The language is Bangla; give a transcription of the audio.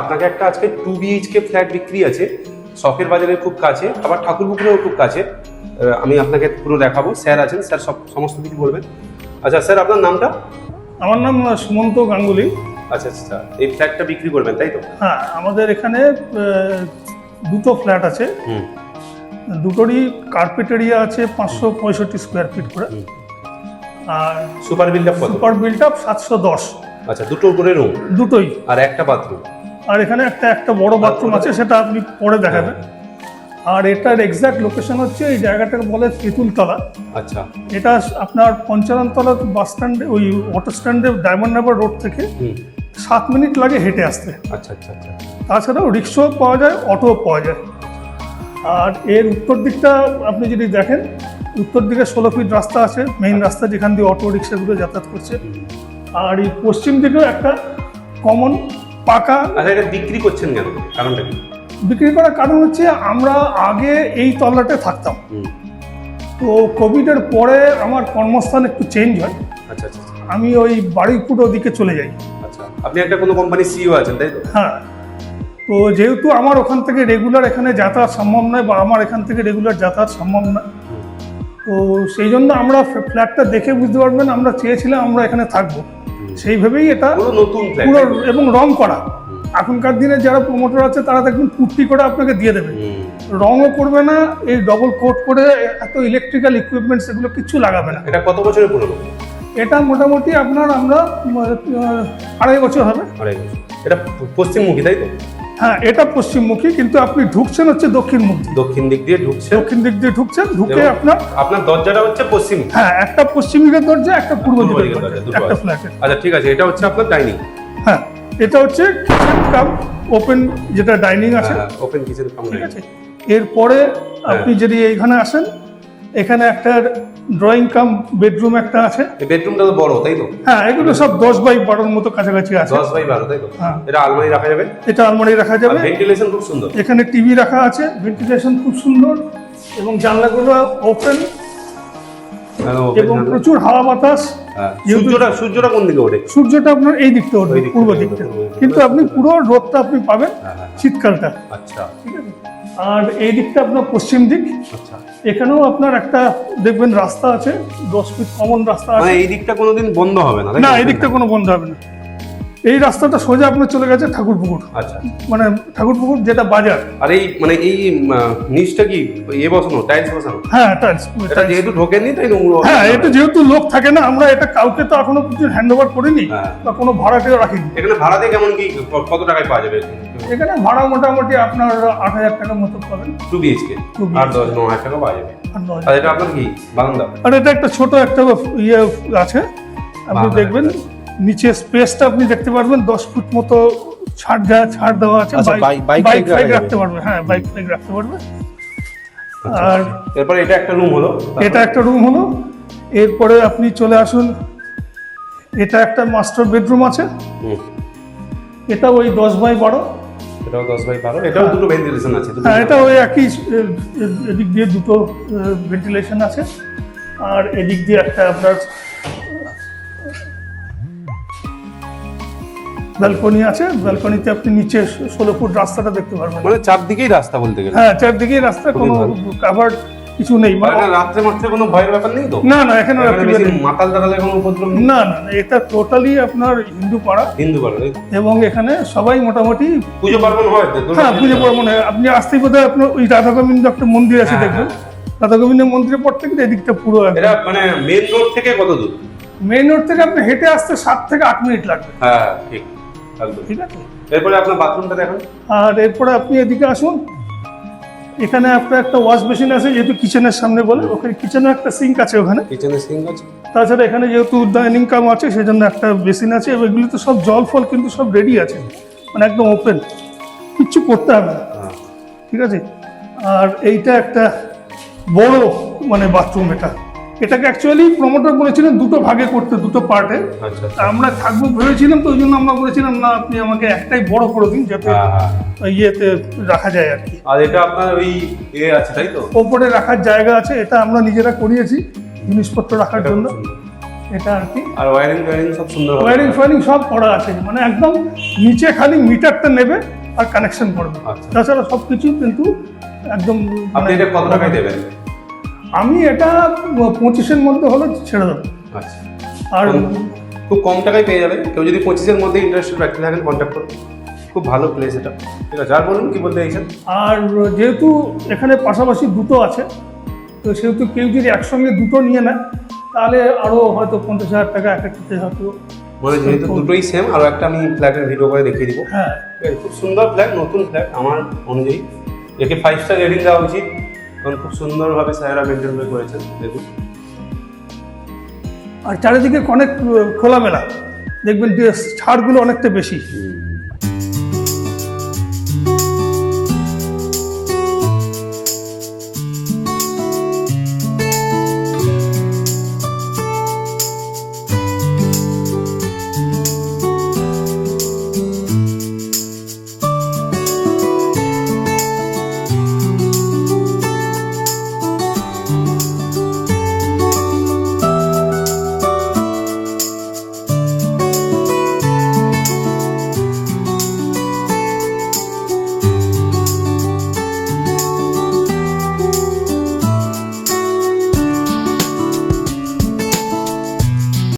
আপনাকে একটা আজকে 2 BHK ফ্ল্যাট বিক্রি আছে, শখের বাজারের খুব কাছে, আবার ঠাকুরপুকুরেও খুব কাছে। আমি আপনাকে পুরো দেখাবো, স্যার আছেন, স্যার সমস্ত কিছু বলবেন। আচ্ছা স্যার, আপনার নামটা? আমার নাম সুমন্ত গাঙ্গুলি। আচ্ছা আচ্ছা, এই ফ্ল্যাটটা বিক্রি করবেন তাই তো? হ্যাঁ, আমাদের এখানে দুটো ফ্ল্যাট আছে, দুটোরই কার্পেট এরিয়া আছে 565 স্কোয়ার ফিট করে, আর সুপার বিল্ড আপ কত? Super built up 710। আচ্ছা, দুটো করে রুম? দুটোই, আর একটা বাথরুম? আর এখানে একটা বড় বাথরুম আছে, সেটা আপনি পরে দেখাবেন। আর এটার এক্সাক্ট লোকেশন হচ্ছে, এই জায়গাটাকে বলে তেঁতুলতলা। আচ্ছা, এটা আপনার পঞ্চাননতলা বাস স্ট্যান্ডে, ওই অটো স্ট্যান্ডে ডায়মন্ড হারবার রোড থেকে 7 মিনিট লাগে হেঁটে আসতে। আচ্ছা আচ্ছা আচ্ছা। তাছাড়াও রিক্সাও পাওয়া যায়, অটোও পাওয়া যায়। আর এর উত্তর দিকটা আপনি যদি দেখেন, উত্তর দিকে 16 ফিট রাস্তা আছে, মেইন রাস্তা যেখান দিয়ে অটো রিক্সাগুলো যাতায়াত করছে। আর এই পশ্চিম দিকেও একটা কমন পাকা। আচ্ছা, এটা বিক্রি করছেন কেন, কারণটা কি? বিক্রি করার কারণ হচ্ছে, আমরা আগে এই তল্লাটে থাকতাম, তো কোভিডের পরে আমার কর্মস্থান একটু চেঞ্জ হয়। আচ্ছা আচ্ছা। আমি ওই বারুইপুর ওদিকে চলে যাই। আচ্ছা, আপনি একটা কোনো কোম্পানির সিইও আছেন তাই তো? হ্যাঁ, তো যেহেতু আমার ওখান থেকে রেগুলার এখানে যাতায়াত সম্ভব নয়, বা আমার এখান থেকে রেগুলার যাতায়াত সম্ভব নয়, তো সেই জন্য আমরা ফ্ল্যাটটা দেখে বুঝতে পারবেন আমরা চেয়েছিলাম আমরা এখানে থাকবো, সেইভাবেই এটা নতুন ফ্ল্যাট পুরো এবং রং করা। এখনকার দিনে যারা প্রমোটার আছে তারা দেখবেন পুট্টি করে আপনাকে দিয়ে দেবে, রঙও করবে না, এই ডবল কোট করে এত ইলেকট্রিক্যাল ইকুইপমেন্টস এগুলো কিছু লাগাবে না। এটা কত বছরের পুরনো? এটা মোটামুটি আমরা 2.5 বছর হবে। এটা পশ্চিমমুখী তাই তো? হ্যাঁ, এটা পশ্চিমমুখী, কিন্তু আপনি ঢুকছেন হচ্ছে দক্ষিণমুখী। দক্ষিণ দিক দিয়ে ঢুকছে? দক্ষিণ দিক দিয়ে ঢুকছেন, ঢুকে আপনার দরজাটা হচ্ছে পশ্চিম? হ্যাঁ, একটা পশ্চিম দিকের দরজা, একটা পূর্ব দিকের দরজা, একটা ফ্ল্যাটে। আচ্ছা ঠিক আছে, এটা হচ্ছে আপনার ডাইনিং? হ্যাঁ, এটা হচ্ছে কিচেন কাম ওপেন, যেটা ডাইনিং আছে, ওপেন কিচেন কাম। ঠিক আছে। এরপরে আপনি যদি এইখানে আসেন, এখানে একটা ড্রয়িং কাম বেডরুম একটা আছে। এই বেডরুমটা তো বড় তাই তো? হ্যাঁ, এগুলো সব 10x12 মতো কাছাকাছি আছে। 10x12 তাই তো? হ্যাঁ। এটা আলমারি রাখা যাবে? এটা আলমারি রাখা যাবে। ভেন্টিলেশন খুব সুন্দর, এখানে টিভি রাখা আছে, ভেন্টিলেশন খুব সুন্দর, এবং জানলাগুলো ওপেন, এবং প্রচুর হাওয়া বাতাস। সূর্যটা কোন দিকে ওঠে? সূর্যটা আপনার এই দিকটা ওঠে, পূর্ব দিকটা, কিন্তু আপনি পুরো রোদটা আপনি পাবেন শীতকালটা। আচ্ছা, ঠিক আছে। আর এই দিকটা আপনার পশ্চিম দিক। আচ্ছা, এখানেও আপনার একটা দেখবেন রাস্তা আছে, 10 ফিট কমন রাস্তা আছে। এই দিকটা কোনোদিন বন্ধ হবে না? না, এই দিকটা কোনো বন্ধ হবে না। এই রাস্তাটা সোজা আপনার চলে গেছে ঠাকুরপুকুর। আচ্ছা, মানে ঠাকুরপুকুর যেটা বাজার। আর এই মানে এই নিচটা কি বসানো, টাইলস বসানো? হ্যাঁ, টাইলস। এটা যেহেতু ঢোকেনি তাই নোংরা। হ্যাঁ, এটা যেহেতু লোক থাকে না, আমরা এটা কাউকে তো এখনো কিছু হ্যান্ড ওভার করিনি, বা কোনো ভাড়াটেও রাখিনি। এখানে ভাড়াতে কেমন কি, কত টাকায় পাওয়া যাবে? এখানে ভাড়া মোটামুটি আপনার 8,000 টাকার মতো পাবেন। 2 BHK 8-9 টাকা পাওয়া যাবে। আর এটা আপনার কি বারান্দা? আর এটা একটা ছোট একটা ইয়ে আছে, আপনি দেখবেন নিচে স্পেসটা আপনি দেখতে পারবেন, 10 ফুট মতো ছাড় দেওয়া আছে। বাইক রাখতে পারবে। হ্যাঁ, বাইক রাখতে পারবে। আর এরপর এটা একটা রুম হলো, এটা একটা রুম হলো। এরপরে আপনি চলে আসুন, এটা একটা মাস্টার বেডরুম আছে। এটা ওই 10x12। এটাও 10x12। এটাও দুটো ভেন্টিলেশন আছে? হ্যাঁ, এটা ওই একই, এদিক দিয়ে দুটো ভেন্টিলেশন আছে, আর এদিক দিয়ে একটা আপনার ব্যালকনি আছে। ব্যালকনিতে আপনি নিচে 16 ফুট রাস্তাটা দেখতে পারবেন। মানে চারদিকেই রাস্তা বলতে গেলে? হ্যাঁ, চারদিকেই রাস্তা, কোনো কাভার কিছু নেই। মানে রাত্রে মাত্রে কোনো ভয়ের ব্যাপার নেই তো? না না, এখানে মাতাল দাঁড়ালে কোনো উপদ্রব নেই? না না, এটা টোটালি আপনার হিন্দু পাড়া। এবং এখানে সবাই মোটামুটি পুজো পার্বণ হয়। হ্যাঁ, পুজো পার্বণ হয়। আপনি আসতেই বোধহয় আপনার ওই রাধা গোবিন্দ একটা মন্দির আছে, দেখবেন রাধা গোবিন্দ মন্দিরের পর থেকে এদিকটা পুরো। এটা মানে মেইন রোড থেকে কত দূর? মেইন রোড থেকে আপনি হেঁটে আসতে 7 থেকে 8 মিনিট লাগবে। হ্যাঁ, ঠিক ঠিক আছে। এরপরে আপনার বাথরুমটা দেখুন। আর এরপরে আপনি এদিকে আসুন, এখানে আপনার একটা ওয়াশ বেসিন আছে, যেহেতু কিচেনের সামনে বলে, ওখানে কিচেনে একটা সিঙ্ক আছে, ওখানে কিচেনের সিঙ্ক আছে। তাছাড়া এখানে যেহেতু ডাইনিং কাম আছে, সেজন্য একটা বেসিন আছে। এগুলি তো সব জল ফল কিন্তু সব রেডি আছে, মানে একদম ওপেন, কিচ্ছু করতে হবে না। ঠিক আছে। আর এইটা একটা বড় মানে বাথরুম। এটাকে অ্যাকচুয়ালি প্রমোটার বলেছিলেন দুটো ভাগে করতে, দুটো পার্টে। আমরা থাকবো ভেবেছিলাম, তো ওই জন্য আমরা বলেছিলাম না, আপনি আমাকে একটাই বড় করে দিন, যাতে ইয়েতে রাখা যায় আর কি। আর এটা আপনার ওই আছে তাই তো? ওপরে রাখার জায়গা আছে, এটা আমরা নিজেরা করিয়েছি জিনিসপত্র রাখার জন্য। এটা আর কি। আর ওয়্যারিং সব সুন্দর ওয়্যারিং ফোয়ারিং সব করা আছে, মানে একদম নিচে খালি মিটারটা নেবে আর কানেকশন করবে, আচ্ছা। তাছাড়া সব কিছু কিন্তু একদম আপনি এটা কত টাকায় দেবেন? আমি এটা 25-এর মধ্যে হলে ছেড়ে দেবো। আচ্ছা, আর খুব কম টাকায় পেয়ে যাবেন। কেউ যদি 25-এর মধ্যে ইন্টারেস্টেড রাখতে থাকেন কন্ট্যাক্ট করুন, খুব ভালো প্লেস এটা। ঠিক আছে, আর বলুন কি বলতে চাইছেন? আর যেহেতু এখানে পাশাপাশি দুটো আছে, তো সেহেতু কেউ যদি একসঙ্গে দুটো নিয়ে নেয় তাহলে আরও হয়তো 50,000 টাকা এক একটাতে হয়তো। মানে যেহেতু দুটোই সেম, আরও একটা আমি ফ্ল্যাটের ভিডিও করে দেখিয়ে দিব। হ্যাঁ, ঠিক আছে, খুব সুন্দর ফ্ল্যাট, নতুন ফ্ল্যাট আমার অনুযায়ী। একে 5 স্টার রেটিং দেওয়া উচিত, কারণ খুব সুন্দরভাবে স্যারেরা মেনটেন করে করেছেন। দেখুন, আর চারিদিকে অনেক খোলামেলা, দেখবেন যে ছাড়গুলো অনেকটা বেশি।